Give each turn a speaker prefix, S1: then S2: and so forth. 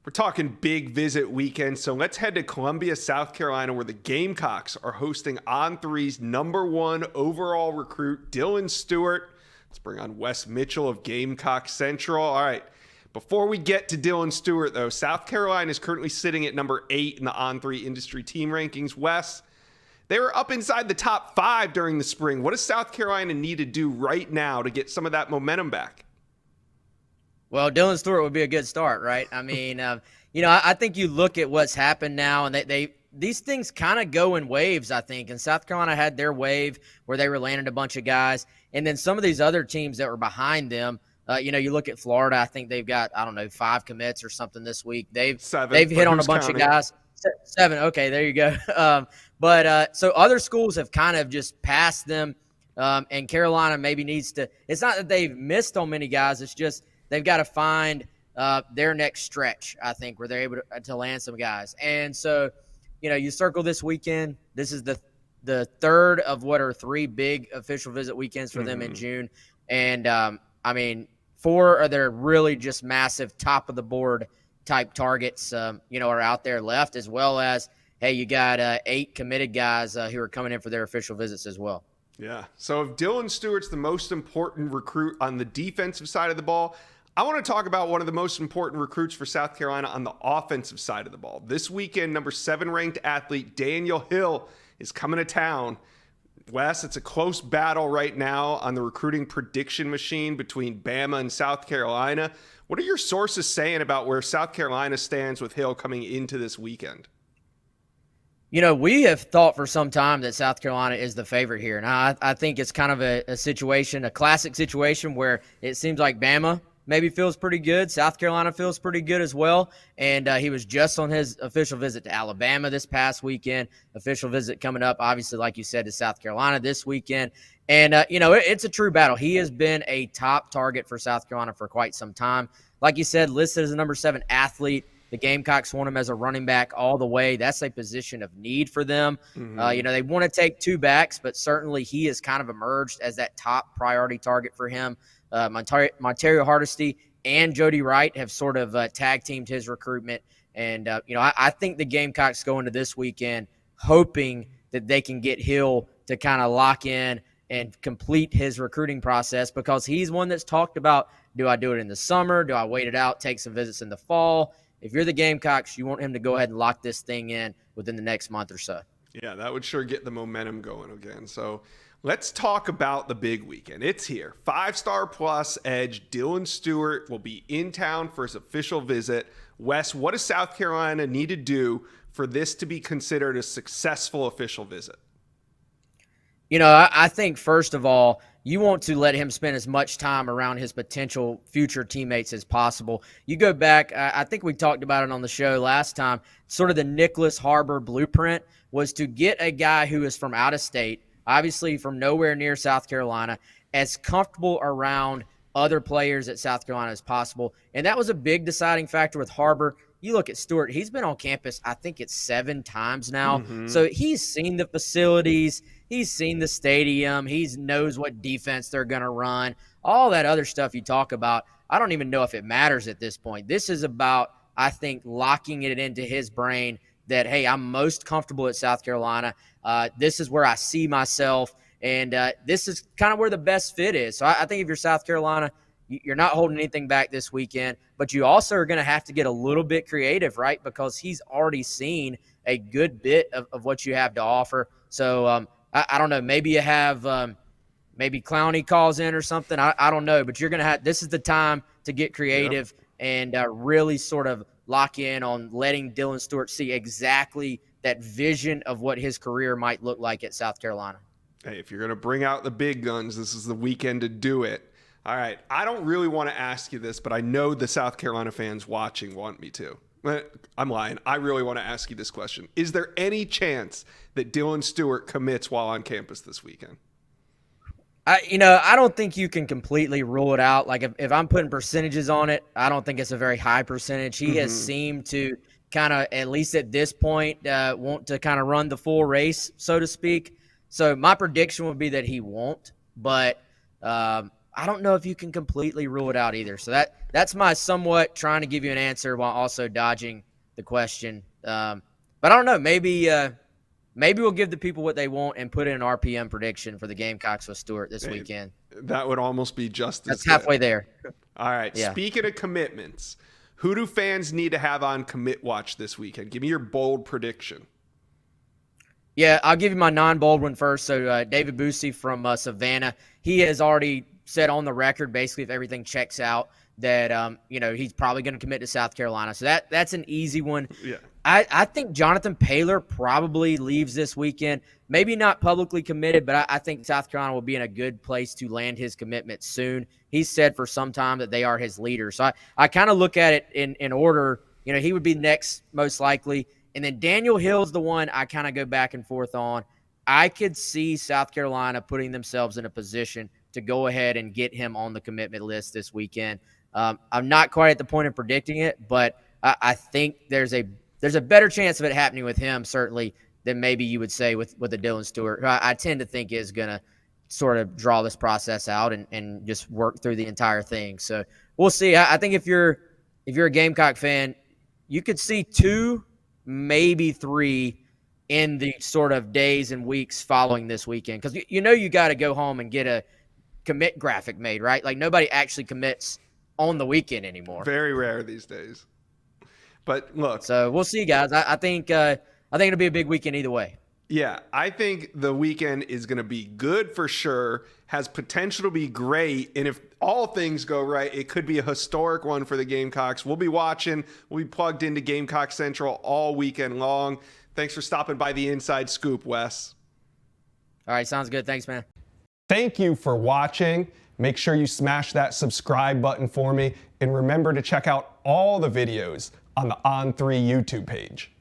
S1: We're talking big visit weekend, so let's head to Columbia, South Carolina, where the Gamecocks are hosting On3's #1 overall recruit, Dylan Stewart. Let's bring on Wes Mitchell of Gamecock Central. All right, before we get to Dylan Stewart, though, South Carolina is currently sitting at number 8 in the On3 industry team rankings. Wes, they were up inside the top 5 during the spring. What does South Carolina need to do right now to get some of that momentum back?
S2: Well, Dylan Stewart would be a good start, right? I mean, I think you look at what's happened now, and these things kind of go in waves, I think. And South Carolina had their wave where they were landing a bunch of guys. And then some of these other teams that were behind them, you look at Florida, I think they've got, 5 commits or something this week. They've hit on a bunch of guys. 7. Okay, there you go. So other schools have kind of just passed them, and Carolina maybe needs to – it's not that they've missed on many guys. It's just they've got to find their next stretch, I think, where they're able to land some guys. And so, you circle this weekend. This is the third of what are 3 big official visit weekends for them in June. And, 4 are their really just massive top-of-the-board type targets, are out there left, as well as, hey, you got 8 committed guys who are coming in for their official visits as well.
S1: Yeah. So if Dylan Stewart's the most important recruit on the defensive side of the ball, I want to talk about one of the most important recruits for South Carolina on the offensive side of the ball. This weekend, number 7 ranked athlete Daniel Hill is coming to town. Wes, it's a close battle right now on the recruiting prediction machine between Bama and South Carolina. What are your sources saying about where South Carolina stands with Hill coming into this weekend?
S2: We have thought for some time that South Carolina is the favorite here. Now, I think it's kind of a situation, a classic situation where it seems like Bama maybe feels pretty good. South Carolina feels pretty good as well. And he was just on his official visit to Alabama this past weekend. Official visit coming up, obviously, like you said, to South Carolina this weekend. And, it's a true battle. He has been a top target for South Carolina for quite some time. Like you said, listed as a number 7 athlete. The Gamecocks want him as a running back all the way. That's a position of need for them. They want to take 2 backs, but certainly he has kind of emerged as that top priority target for him. Montario Hardesty and Jody Wright have sort of tag teamed his recruitment. And, I think the Gamecocks go into this weekend hoping that they can get Hill to kind of lock in and complete his recruiting process, because he's one that's talked about, do I do it in the summer? Do I wait it out, take some visits in the fall? If you're the Gamecocks, you want him to go ahead and lock this thing in within the next month or so.
S1: Yeah, that would sure get the momentum going again. So let's talk about the big weekend. It's here. 5-star plus edge Dylan Stewart will be in town for his official visit. Wes, what does South Carolina need to do for this to be considered a successful official visit?
S2: I think, first of all, you want to let him spend as much time around his potential future teammates as possible. You go back, I think we talked about it on the show last time, sort of the Nicholas Harbor blueprint was to get a guy who is from out of state, obviously from nowhere near South Carolina, as comfortable around other players at South Carolina as possible. And that was a big deciding factor with Harbor. You look at Stewart, he's been on campus, I think it's 7 times now. So he's seen the facilities, he's seen the stadium, he knows what defense they're going to run, all that other stuff you talk about. I don't even know if it matters at this point. This is about, I think, locking it into his brain that, hey, I'm most comfortable at South Carolina. This is where I see myself, and this is kind of where the best fit is. So I think if you're South Carolina, you're not holding anything back this weekend, but you also are going to have to get a little bit creative, right? Because he's already seen a good bit of what you have to offer. So I don't know. Maybe you have maybe Clowney calls in or something. I don't know, but you're going to have – this is the time to get creative and really sort of lock in on letting Dylan Stewart see exactly that vision of what his career might look like at South Carolina.
S1: Hey, if you're going to bring out the big guns, this is the weekend to do it. All right, I don't really want to ask you this, but I know the South Carolina fans watching want me to. I'm lying. I really want to ask you this question. Is there any chance that Dylan Stewart commits while on campus this weekend?
S2: I don't think you can completely rule it out. Like if I'm putting percentages on it, I don't think it's a very high percentage. He has seemed to kind of, at least at this point, want to kind of run the full race, so to speak. So my prediction would be that he won't, but I don't know if you can completely rule it out either. So that's my somewhat trying to give you an answer while also dodging the question. But I don't know. Maybe we'll give the people what they want and put in an RPM prediction for the Gamecocks with Stewart this weekend.
S1: That would almost be just as
S2: That's halfway there.
S1: All right. Yeah. Speaking of commitments, who do fans need to have on commit watch this weekend? Give me your bold prediction.
S2: Yeah, I'll give you my non-bold one first. So David Busey from Savannah, he has already said on the record, basically, if everything checks out, that he's probably going to commit to South Carolina. So that's an easy one.
S1: Yeah.
S2: I think Jonathan Paylor probably leaves this weekend. Maybe not publicly committed, but I think South Carolina will be in a good place to land his commitment soon. He's said for some time that they are his leader. So I kind of look at it in order. He would be next most likely. And then Daniel Hill's the one I kind of go back and forth on. I could see South Carolina putting themselves in a position to go ahead and get him on the commitment list this weekend. I'm not quite at the point of predicting it, but I think there's a better chance of it happening with him, certainly, than maybe you would say with the Dylan Stewart, who I tend to think is going to sort of draw this process out and just work through the entire thing. So we'll see. I think if you're a Gamecock fan, you could see 2, maybe 3 in the sort of days and weeks following this weekend. Because you got to go home and get a commit graphic made, right? Like nobody actually commits on the weekend anymore.
S1: Very rare these days. But look.
S2: So we'll see, guys. I think it'll be a big weekend either way.
S1: Yeah, I think the weekend is going to be good for sure, has potential to be great, and if all things go right, it could be a historic one for the Gamecocks. We'll be watching. We'll be plugged into Gamecock Central all weekend long. Thanks for stopping by the Inside Scoop, Wes.
S2: All right, sounds good. Thanks, man.
S3: Thank you for watching. Make sure you smash that subscribe button for me, and remember to check out all the videos on the On3 YouTube page.